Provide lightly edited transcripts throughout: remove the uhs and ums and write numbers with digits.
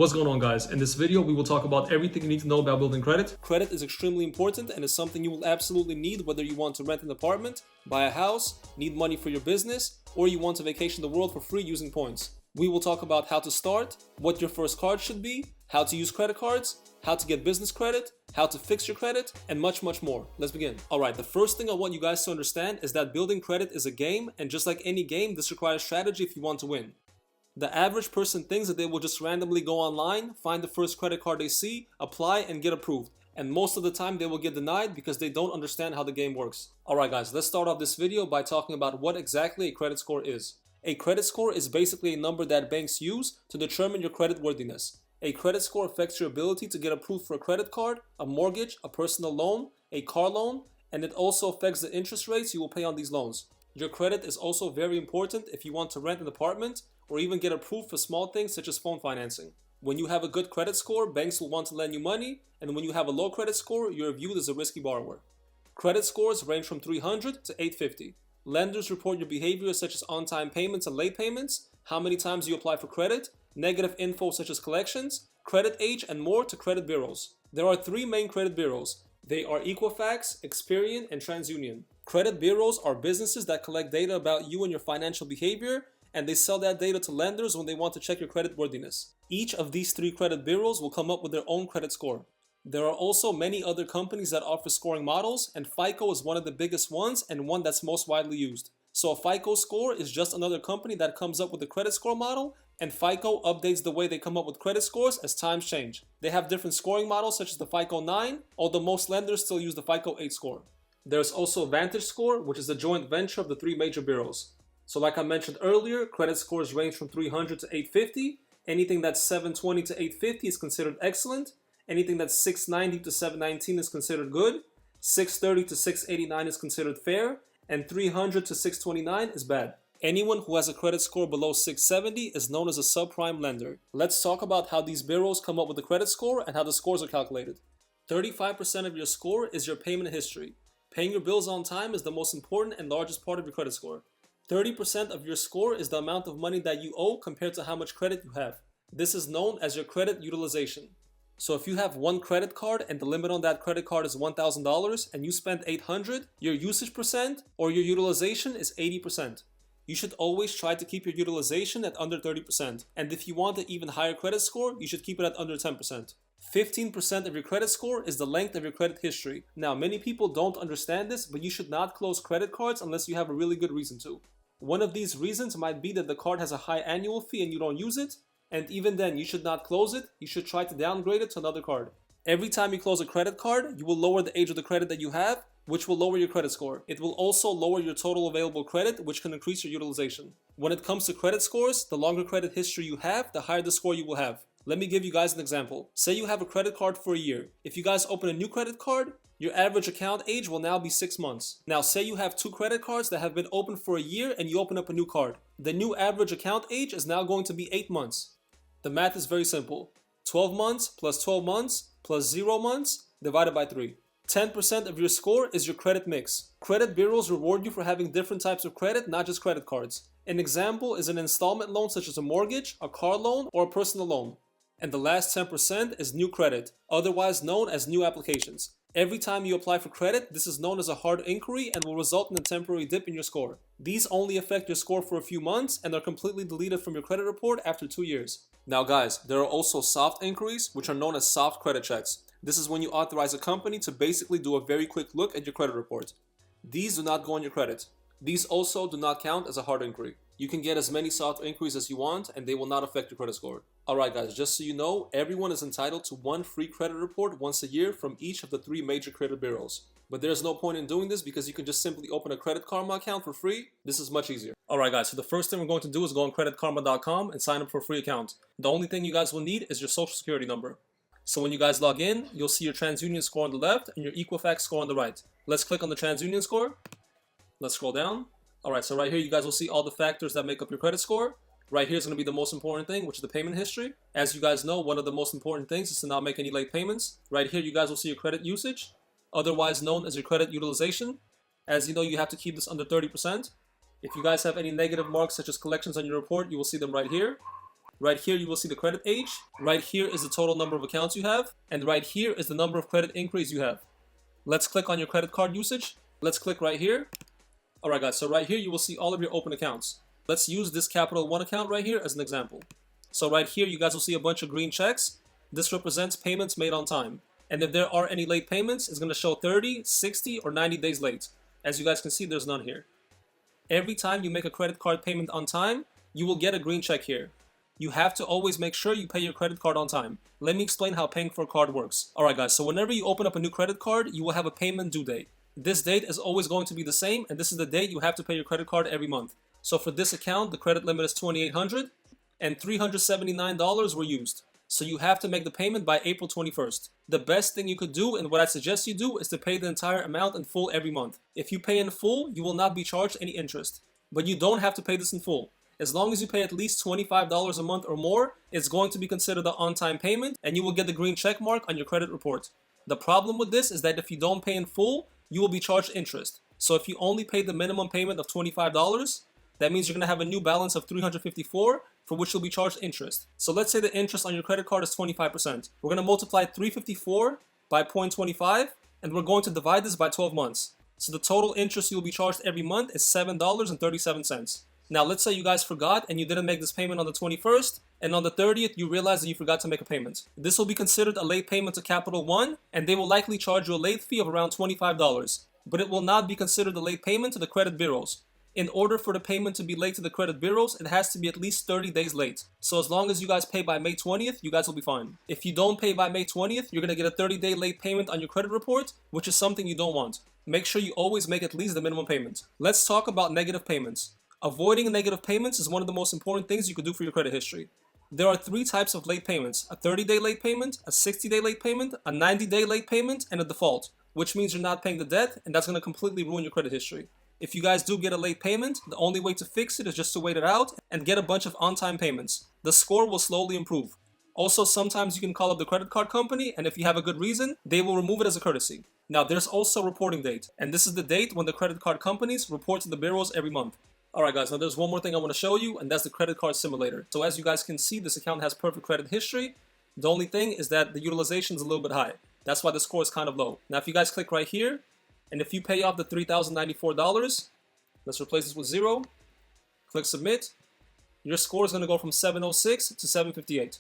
What's going on, guys? In this video, we will talk about everything you need to know about building credit. Credit is extremely important and is something you will absolutely need whether you want to rent an apartment, buy a house, need money for your business, or you want to vacation the world for free using points. We will talk about how to start, what your first card should be, how to use credit cards, how to get business credit, how to fix your credit, and much more. Let's begin. Alright, the first thing I want you guys to understand is that building credit is a game, and just like any game, this requires strategy if you want to win. The average person thinks that they will just randomly go online, find the first credit card they see, apply, and get approved. And most of the time they will get denied because they don't understand how the game works. Alright guys, let's start off this video by talking about what exactly a credit score is. A credit score is basically a number that banks use to determine your credit worthiness. A credit score affects your ability to get approved for a credit card, a mortgage, a personal loan, a car loan, and it also affects the interest rates you will pay on these loans. Your credit is also very important if you want to rent an apartment or even get approved for small things such as phone financing. When you have a good credit score, banks will want to lend you money, and when you have a low credit score, you're viewed as a risky borrower. Credit scores range from 300 to 850. Lenders report your behavior such as on-time payments and late payments, how many times you apply for credit, negative info such as collections, credit age, and more to credit bureaus. There are three main credit bureaus. They are Equifax, Experian, and TransUnion. Credit bureaus are businesses that collect data about you and your financial behavior, and they sell that data to lenders when they want to check your credit worthiness. Each of these three credit bureaus will come up with their own credit score. There are also many other companies that offer scoring models, and FICO is one of the biggest ones and one that's most widely used. So a FICO score is just another company that comes up with a credit score model, and FICO updates the way they come up with credit scores as times change. They have different scoring models such as the FICO 9, although most lenders still use the FICO 8 score. There's also Vantage Score, which is a joint venture of the three major bureaus. So like I mentioned earlier, credit scores range from 300 to 850. Anything that's 720 to 850 is considered excellent. Anything that's 690 to 719 is considered good. 630 to 689 is considered fair. And 300 to 629 is bad. Anyone who has a credit score below 670 is known as a subprime lender. Let's talk about how these bureaus come up with the credit score and how the scores are calculated. 35% of your score is your payment history. Paying your bills on time is the most important and largest part of your credit score. 30% of your score is the amount of money that you owe compared to how much credit you have. This is known as your credit utilization. So if you have one credit card and the limit on that credit card is $1,000 and you spend $800, your usage percent or your utilization is 80%. You should always try to keep your utilization at under 30%. And if you want an even higher credit score, you should keep it at under 10%. 15% of your credit score is the length of your credit history. Now, many people don't understand this, but you should not close credit cards unless you have a really good reason to. One of these reasons might be that the card has a high annual fee and you don't use it, and even then you should not close it. You should try to downgrade it to another card. Every time you close a credit card, you will lower the age of the credit that you have, which will lower your credit score. It will also lower your total available credit, which can increase your utilization. When it comes to credit scores, the longer credit history you have, the higher the score you will have. Let me give you guys an example. Say you have a credit card for a year. If you guys open a new credit card, your average account age will now be 6 months. Now say you have two credit cards that have been open for a year and you open up a new card. The new average account age is now going to be 8 months. The math is very simple. 12 months plus 12 months plus 0 months divided by 3. 10% of your score is your credit mix. Credit bureaus reward you for having different types of credit, not just credit cards. An example is an installment loan such as a mortgage, a car loan, or a personal loan. And the last 10% is new credit, otherwise known as new applications. Every time you apply for credit, this is known as a hard inquiry and will result in a temporary dip in your score. These only affect your score for a few months and are completely deleted from your credit report after 2 years. Now guys, there are also soft inquiries, which are known as soft credit checks. This is when you authorize a company to basically do a very quick look at your credit report. These do not go on your credit. These also do not count as a hard inquiry. You can get as many soft inquiries as you want and they will not affect your credit score. Alright guys, just so you know, everyone is entitled to one free credit report once a year from each of the three major credit bureaus. But there's no point in doing this because you can just simply open a Credit Karma account for free. This is much easier. Alright guys, so the first thing we're going to do is go on creditkarma.com and sign up for a free account. The only thing you guys will need is your social security number. So when you guys log in, you'll see your TransUnion score on the left and your Equifax score on the right. Let's click on the TransUnion score. Let's scroll down. Alright, so right here you guys will see all the factors that make up your credit score. Right here is going to be the most important thing, which is the payment history. As you guys know, one of the most important things is to not make any late payments. Right here you guys will see your credit usage, otherwise known as your credit utilization. As you know, you have to keep this under 30%. If you guys have any negative marks such as collections on your report, you will see them right here. Right here, you will see the credit age. Right here is the total number of accounts you have. And right here is the number of credit inquiries you have. Let's click on your credit card usage. Let's click right here. Alright guys, so right here you will see all of your open accounts. Let's use this Capital One account right here as an example. So right here you guys will see a bunch of green checks. This represents payments made on time. And if there are any late payments, it's going to show 30, 60, or 90 days late. As you guys can see, there's none here. Every time you make a credit card payment on time, you will get a green check here. You have to always make sure you pay your credit card on time. Let me explain how paying for a card works. Alright guys, so whenever you open up a new credit card, you will have a payment due date. This date is always going to be the same, and this is the date you have to pay your credit card every month. So for this account, the credit limit is $2,800 and $379 were used. So you have to make the payment by April 21st. The best thing you could do, and what I suggest you do, is to pay the entire amount in full every month. If you pay in full, you will not be charged any interest. But you don't have to pay this in full. As long as you pay at least $25 a month or more, it's going to be considered an on-time payment, and you will get the green check mark on your credit report. The problem with this is that if you don't pay in full, you will be charged interest. So if you only pay the minimum payment of $25, that means you're going to have a new balance of $354 for which you'll be charged interest. So let's say the interest on your credit card is 25%. We're going to multiply $354 by 0.25, and we're going to divide this by 12 months. So the total interest you'll be charged every month is $7.37. Now let's say you guys forgot and you didn't make this payment on the 21st, and on the 30th you realize that you forgot to make a payment. This will be considered a late payment to Capital One, and they will likely charge you a late fee of around $25. But it will not be considered a late payment to the credit bureaus. In order for the payment to be late to the credit bureaus, it has to be at least 30 days late. So as long as you guys pay by May 20th, you guys will be fine. If you don't pay by May 20th, you're going to get a 30-day late payment on your credit report, which is something you don't want. Make sure you always make at least the minimum payment. Let's talk about negative payments. Avoiding negative payments is one of the most important things you could do for your credit history. There are three types of late payments: a 30-day late payment, a 60-day late payment, a 90-day late payment, and a default, which means you're not paying the debt, and that's going to completely ruin your credit history. If you guys do get a late payment, the only way to fix it is just to wait it out and get a bunch of on-time payments. The score will slowly improve. Also, sometimes you can call up the credit card company, and if you have a good reason, they will remove it as a courtesy. Now, there's also a reporting date, and this is the date when the credit card companies report to the bureaus every month. Alright guys, now there's one more thing I want to show you, and that's the credit card simulator. So as you guys can see, this account has perfect credit history. The only thing is that the utilization is a little bit high. That's why the score is kind of low. Now if you guys click right here, and if you pay off the $3,094, let's replace this with 0, click submit, your score is going to go from 706 to 758.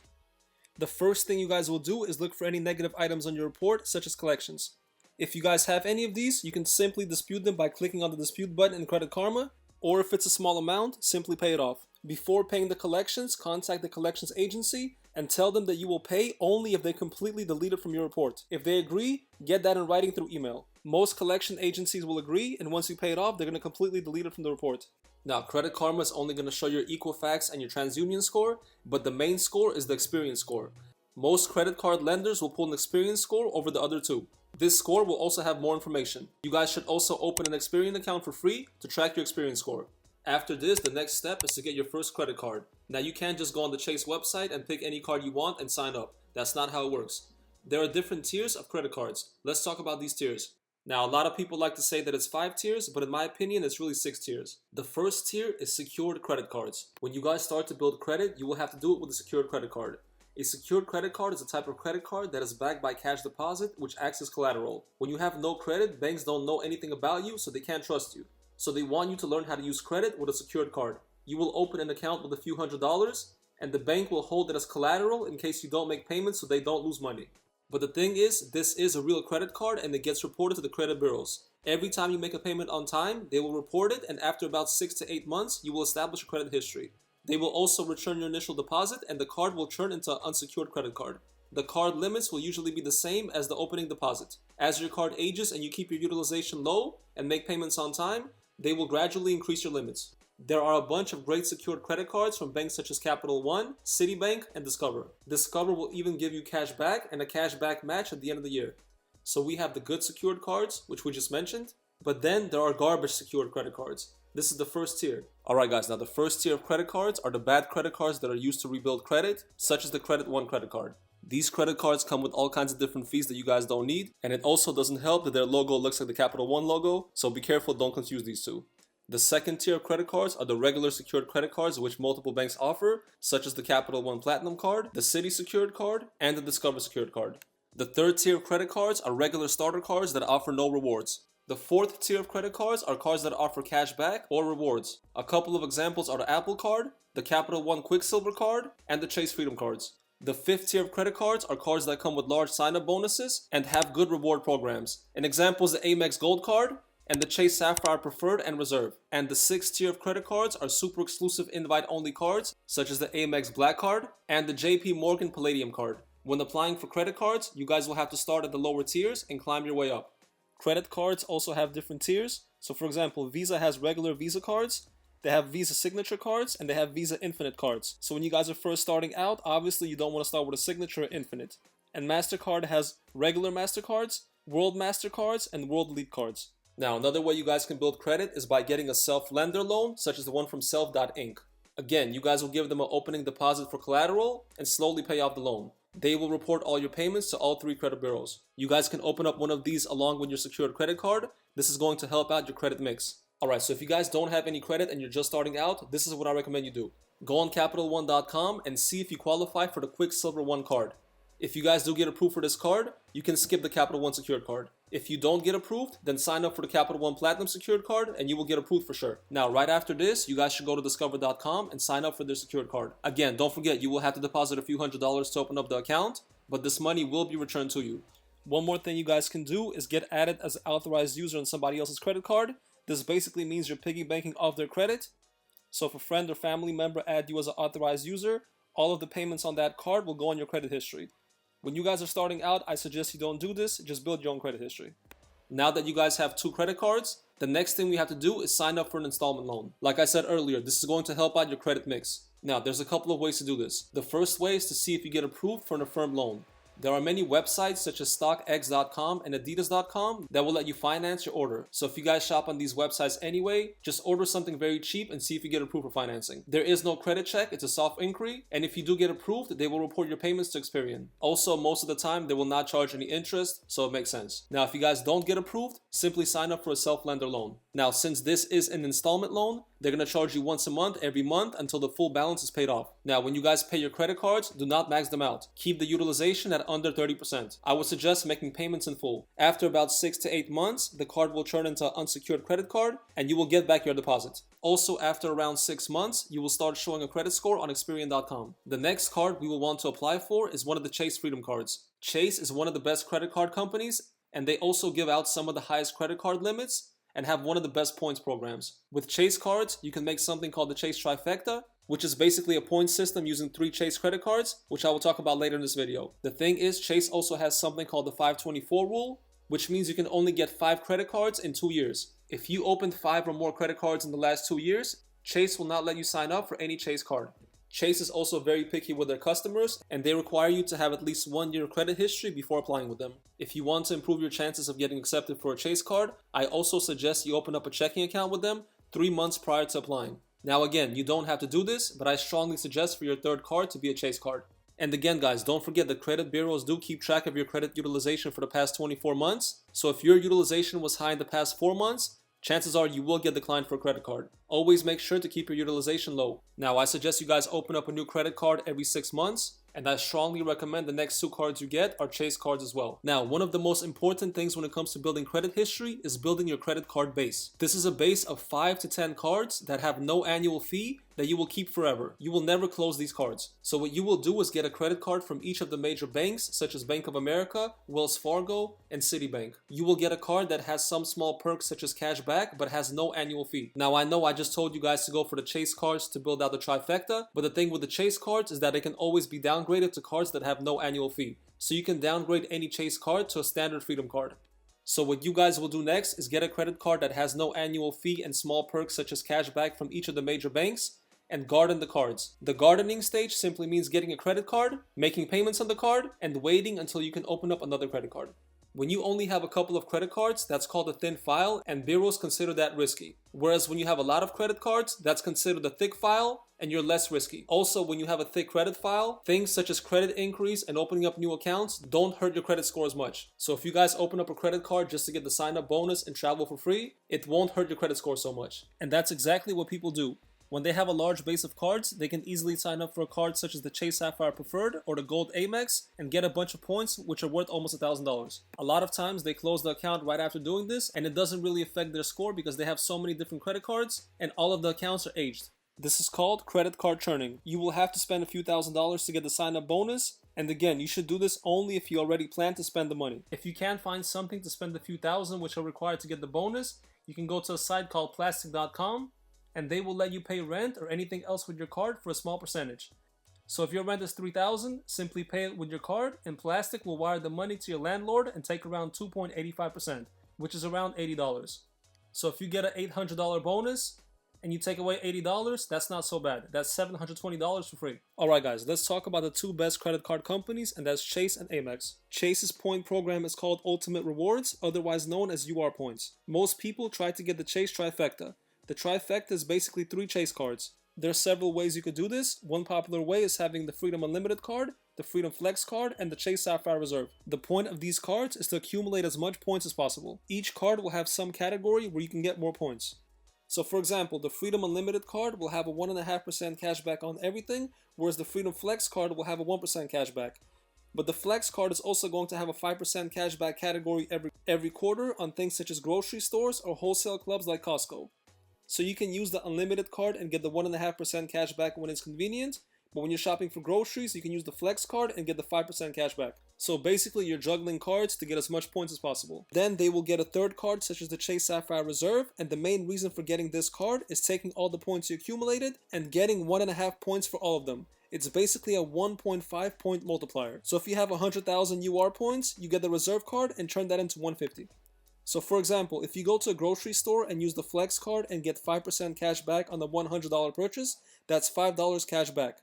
The first thing you guys will do is look for any negative items on your report, such as collections. If you guys have any of these, you can simply dispute them by clicking on the dispute button in Credit Karma, or if it's a small amount, simply pay it off. Before paying the collections, contact the collections agency and tell them that you will pay only if they completely delete it from your report. If they agree, get that in writing through email. Most collection agencies will agree, and once you pay it off, they're going to completely delete it from the report. Now, Credit Karma is only going to show your Equifax and your TransUnion score, but the main score is the Experian score. Most credit card lenders will pull an Experian score over the other two. This score will also have more information. You guys should also open an Experian account for free to track your Experian score. After this, the next step is to get your first credit card. Now, you can't just go on the Chase website and pick any card you want and sign up. That's not how it works. There are different tiers of credit cards. Let's talk about these tiers. Now, a lot of people like to say that it's 5 tiers, but in my opinion, it's really 6 tiers. The first tier is secured credit cards. When you guys start to build credit, you will have to do it with a secured credit card. A secured credit card is a type of credit card that is backed by cash deposit, which acts as collateral. When you have no credit, banks don't know anything about you, so they can't trust you. So they want you to learn how to use credit with a secured card. You will open an account with a few $100s, and the bank will hold it as collateral in case you don't make payments so they don't lose money. But the thing is, this is a real credit card and it gets reported to the credit bureaus. Every time you make a payment on time, they will report it, and after about 6 to 8 months, you will establish a credit history. They will also return your initial deposit, and the card will turn into an unsecured credit card. The card limits will usually be the same as the opening deposit. As your card ages and you keep your utilization low and make payments on time, they will gradually increase your limits. There are a bunch of great secured credit cards from banks such as Capital One, Citibank, and Discover. Discover will even give you cash back and a cash back match at the end of the year. So we have the good secured cards, which we just mentioned, but then there are garbage secured credit cards. This is the first tier. Alright guys, now the first tier of credit cards are the bad credit cards that are used to rebuild credit, such as the Credit One credit card. These credit cards come with all kinds of different fees that you guys don't need, and it also doesn't help that their logo looks like the Capital One logo, so be careful, don't confuse these two. The second tier of credit cards are the regular secured credit cards which multiple banks offer, such as the Capital One Platinum Card, the Citi Secured Card, and the Discover Secured Card. The third tier of credit cards are regular starter cards that offer no rewards. The fourth tier of credit cards are cards that offer cash back or rewards. A couple of examples are the Apple Card, the Capital One Quicksilver Card, and the Chase Freedom Cards. The fifth tier of credit cards are cards that come with large sign-up bonuses and have good reward programs. An example is the Amex Gold Card and the Chase Sapphire Preferred and Reserve. And the sixth tier of credit cards are super exclusive invite-only cards such as the Amex Black Card and the JP Morgan Palladium Card. When applying for credit cards, you guys will have to start at the lower tiers and climb your way up. Credit cards also have different tiers. So for example, Visa has regular Visa cards, they have Visa Signature cards, and they have Visa Infinite cards. So when you guys are first starting out, obviously you don't want to start with a Signature or Infinite. And MasterCard has regular MasterCards, World MasterCards, and World Elite cards. Now, another way you guys can build credit is by getting a self-lender loan, such as the one from Self.Inc. Again, you guys will give them an opening deposit for collateral and slowly pay off the loan. They will report all your payments to all 3 credit bureaus. You guys can open up one of these along with your secured credit card. This is going to help out your credit mix. Alright, so if you guys don't have any credit and you're just starting out, this is what I recommend you do. Go on CapitalOne.com and see if you qualify for the Quicksilver One card. If you guys do get approved for this card, you can skip the Capital One secured card. If you don't get approved, then sign up for the Capital One Platinum secured card and you will get approved for sure. Now, right after this, you guys should go to Discover.com and sign up for their secured card. Again, don't forget, you will have to deposit a few $100s to open up the account, but this money will be returned to you. One more thing you guys can do is get added as an authorized user on somebody else's credit card. This basically means you're piggy banking off their credit. So if a friend or family member add you as an authorized user, all of the payments on that card will go on your credit history. When you guys are starting out, I suggest you don't do this, just build your own credit history. Now that you guys have 2 credit cards, the next thing we have to do is sign up for an installment loan. Like I said earlier, this is going to help out your credit mix. Now, there's a couple of ways to do this. The first way is to see if you get approved for an affirmed loan. There are many websites such as StockX.com and Adidas.com that will let you finance your order. So if you guys shop on these websites anyway, just order something very cheap and see if you get approved for financing. There is no credit check, it's a soft inquiry, and if you do get approved, they will report your payments to Experian. Also, most of the time, they will not charge any interest, so it makes sense. Now, if you guys don't get approved, simply sign up for a self-lender loan. Now, since this is an installment loan, they're going to charge you once a month, every month, until the full balance is paid off. Now, when you guys pay your credit cards, do not max them out. Keep the utilization at under 30%. I would suggest making payments in full. After about 6 to 8 months, the card will turn into an unsecured credit card, and you will get back your deposit. Also, after around 6 months, you will start showing a credit score on Experian.com. The next card we will want to apply for is one of the Chase Freedom cards. Chase is one of the best credit card companies, and they also give out some of the highest credit card limits and have one of the best points programs. With Chase cards, you can make something called the Chase Trifecta, which is basically a point system using 3 Chase credit cards, which I will talk about later in this video. The thing is, Chase also has something called the 524 rule, which means you can only get 5 credit cards in 2 years. If you opened 5 or more credit cards in the last 2 years, Chase will not let you sign up for any Chase card. Chase is also very picky with their customers, and they require you to have at least 1 year credit history before applying with them. If you want to improve your chances of getting accepted for a Chase card, I also suggest you open up a checking account with them 3 months prior to applying. Now again, you don't have to do this, but I strongly suggest for your third card to be a Chase card. And again guys, don't forget the credit bureaus do keep track of your credit utilization for the past 24 months. So if your utilization was high in the past 4 months, chances are you will get declined for a credit card. Always make sure to keep your utilization low. Now I suggest you guys open up a new credit card every 6 months. And I strongly recommend the next 2 cards you get are Chase cards as well. Now, one of the most important things when it comes to building credit history is building your credit card base. This is a base of 5 to 10 cards that have no annual fee that you will keep forever. You will never close these cards. So what you will do is get a credit card from each of the major banks such as Bank of America, Wells Fargo, and Citibank. You will get a card that has some small perks such as cash back but has no annual fee. Now I know I just told you guys to go for the Chase cards to build out the trifecta, but the thing with the Chase cards is that they can always be downgraded to cards that have no annual fee. So you can downgrade any Chase card to a standard Freedom card. So what you guys will do next is get a credit card that has no annual fee and small perks such as cash back from each of the major banks, and garden the cards. The gardening stage simply means getting a credit card, making payments on the card, and waiting until you can open up another credit card. When you only have a couple of credit cards, that's called a thin file, and bureaus consider that risky. Whereas when you have a lot of credit cards, that's considered a thick file, and you're less risky. Also, when you have a thick credit file, things such as credit inquiries and opening up new accounts don't hurt your credit score as much. So if you guys open up a credit card just to get the sign-up bonus and travel for free, it won't hurt your credit score so much. And that's exactly what people do. When they have a large base of cards, they can easily sign up for a card such as the Chase Sapphire Preferred or the Gold Amex and get a bunch of points which are worth almost $1,000. A lot of times they close the account right after doing this, and it doesn't really affect their score because they have so many different credit cards and all of the accounts are aged. This is called credit card churning. You will have to spend a few $1,000s to get the sign-up bonus, and again, you should do this only if you already plan to spend the money. If you can't find something to spend the few thousand which are required to get the bonus, you can go to a site called plastic.com, and they will let you pay rent or anything else with your card for a small percentage. So if your rent is $3,000, simply pay it with your card, and Plastic will wire the money to your landlord and take around 2.85%, which is around $80. So if you get an $800 bonus and you take away $80, that's not so bad. That's $720 for free. Alright guys, let's talk about the two best credit card companies, and that's Chase and Amex. Chase's point program is called Ultimate Rewards, otherwise known as UR Points. Most people try to get the Chase trifecta. The trifecta is basically 3 Chase cards. There are several ways you could do this. One popular way is having the Freedom Unlimited card, the Freedom Flex card, and the Chase Sapphire Reserve. The point of these cards is to accumulate as much points as possible. Each card will have some category where you can get more points. So for example, the Freedom Unlimited card will have a 1.5% cashback on everything, whereas the Freedom Flex card will have a 1% cashback. But the Flex card is also going to have a 5% cashback category every quarter on things such as grocery stores or wholesale clubs like Costco. So you can use the Unlimited card and get the 1.5% cash back when it's convenient, but when you're shopping for groceries, you can use the Flex card and get the 5% cash back. So basically you're juggling cards to get as much points as possible. Then they will get a third card such as the Chase Sapphire Reserve, and the main reason for getting this card is taking all the points you accumulated and getting 1.5 points for all of them. It's basically a 1.5 point multiplier. So if you have 100,000 UR points, you get the Reserve card and turn that into 150. So for example, if you go to a grocery store and use the Flex card and get 5% cash back on the $100 purchase, that's $5 cash back.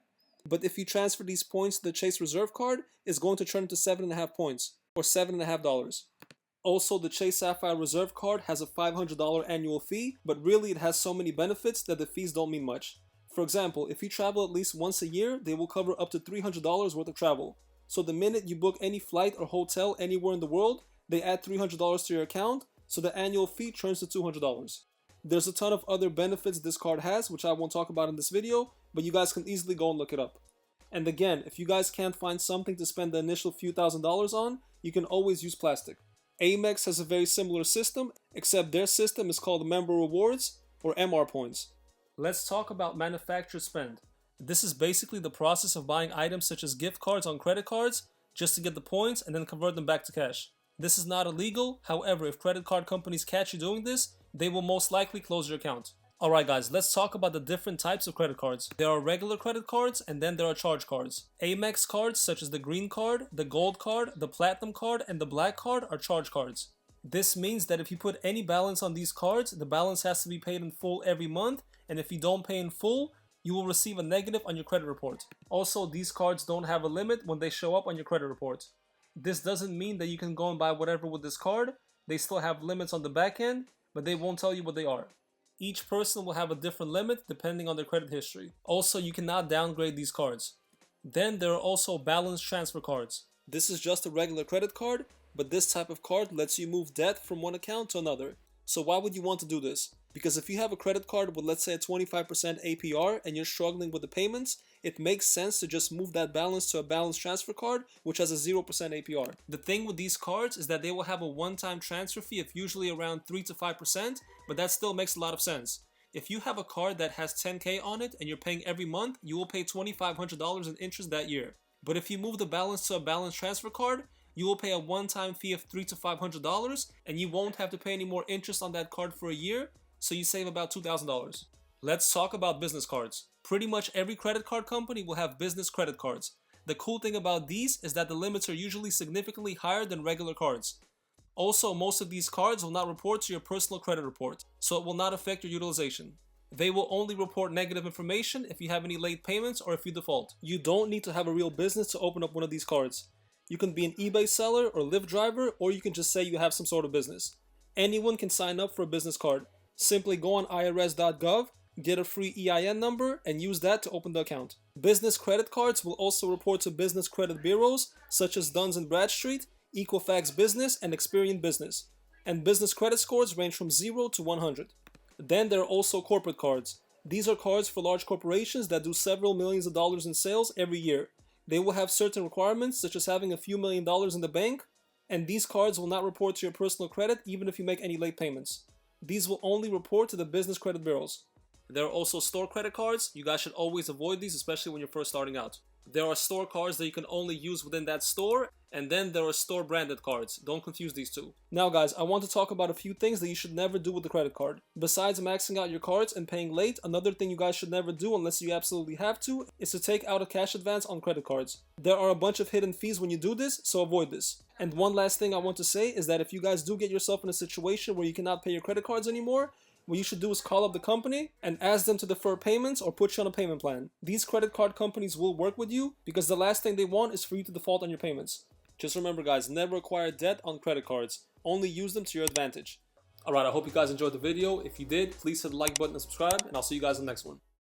But if you transfer these points to the Chase Reserve card, it's going to turn into 7.5 points, or $7.5. Also, the Chase Sapphire Reserve card has a $500 annual fee, but really it has so many benefits that the fees don't mean much. For example, if you travel at least once a year, they will cover up to $300 worth of travel. So the minute you book any flight or hotel anywhere in the world, they add $300 to your account, so the annual fee turns to $200. There's a ton of other benefits this card has, which I won't talk about in this video, but you guys can easily go and look it up. And again, if you guys can't find something to spend the initial few $1,000s on, you can always use Plastic. Amex has a very similar system, except their system is called Member Rewards, or MR Points. Let's talk about manufacturer spend. This is basically the process of buying items such as gift cards on credit cards, just to get the points and then convert them back to cash. This is not illegal, however, if credit card companies catch you doing this, they will most likely close your account. Alright guys, let's talk about the different types of credit cards. There are regular credit cards and then there are charge cards. Amex cards such as the green card, the gold card, the platinum card, and the black card are charge cards. This means that if you put any balance on these cards, the balance has to be paid in full every month, and if you don't pay in full, you will receive a negative on your credit report. Also, these cards don't have a limit when they show up on your credit report. This doesn't mean that you can go and buy whatever with this card. They still have limits on the back end, but they won't tell you what they are. Each person will have a different limit depending on their credit history. Also, you cannot downgrade these cards. Then there are also balance transfer cards. This is just a regular credit card, but this type of card lets you move debt from one account to another. So why would you want to do this? Because if you have a credit card with, let's say, a 25% APR and you're struggling with the payments, it makes sense to just move that balance to a balance transfer card which has a 0% APR. The thing with these cards is that they will have a one-time transfer fee of usually around 3 to 5%, but that still makes a lot of sense. If you have a card that has $10K on it and you're paying every month, you will pay $2,500 in interest that year. But if you move the balance to a balance transfer card, you will pay a one-time fee of $300 to $500 and you won't have to pay any more interest on that card for a year, so you save about $2,000. Let's talk about business cards. Pretty much every credit card company will have business credit cards. The cool thing about these is that the limits are usually significantly higher than regular cards. Also, most of these cards will not report to your personal credit report, so it will not affect your utilization. They will only report negative information if you have any late payments or if you default. You don't need to have a real business to open up one of these cards. You can be an eBay seller or Lyft driver, or you can just say you have some sort of business. Anyone can sign up for a business card. Simply go on irs.gov, get a free EIN number, and use that to open the account. Business credit cards will also report to business credit bureaus such as Duns & Bradstreet, Equifax Business, and Experian Business. And business credit scores range from 0 to 100. Then there are also corporate cards. These are cards for large corporations that do several millions of dollars in sales every year. They will have certain requirements such as having a few $1,000,000 in the bank, and these cards will not report to your personal credit even if you make any late payments. These will only report to the business credit bureaus. There are also store credit cards. You guys should always avoid these, especially when you're first starting out. There are store cards that you can only use within that store, and then there are store branded cards. Don't confuse these two. Now guys, I want to talk about a few things that you should never do with the credit card. Besides maxing out your cards and paying late, another thing you guys should never do unless you absolutely have to is to take out a cash advance on credit cards. There are a bunch of hidden fees when you do this, so avoid this. And one last thing I want to say is that if you guys do get yourself in a situation where you cannot pay your credit cards anymore, what you should do is call up the company and ask them to defer payments or put you on a payment plan. These credit card companies will work with you because the last thing they want is for you to default on your payments. Just remember guys, never acquire debt on credit cards. Only use them to your advantage. Alright, I hope you guys enjoyed the video. If you did, please hit the like button and subscribe, and I'll see you guys in the next one.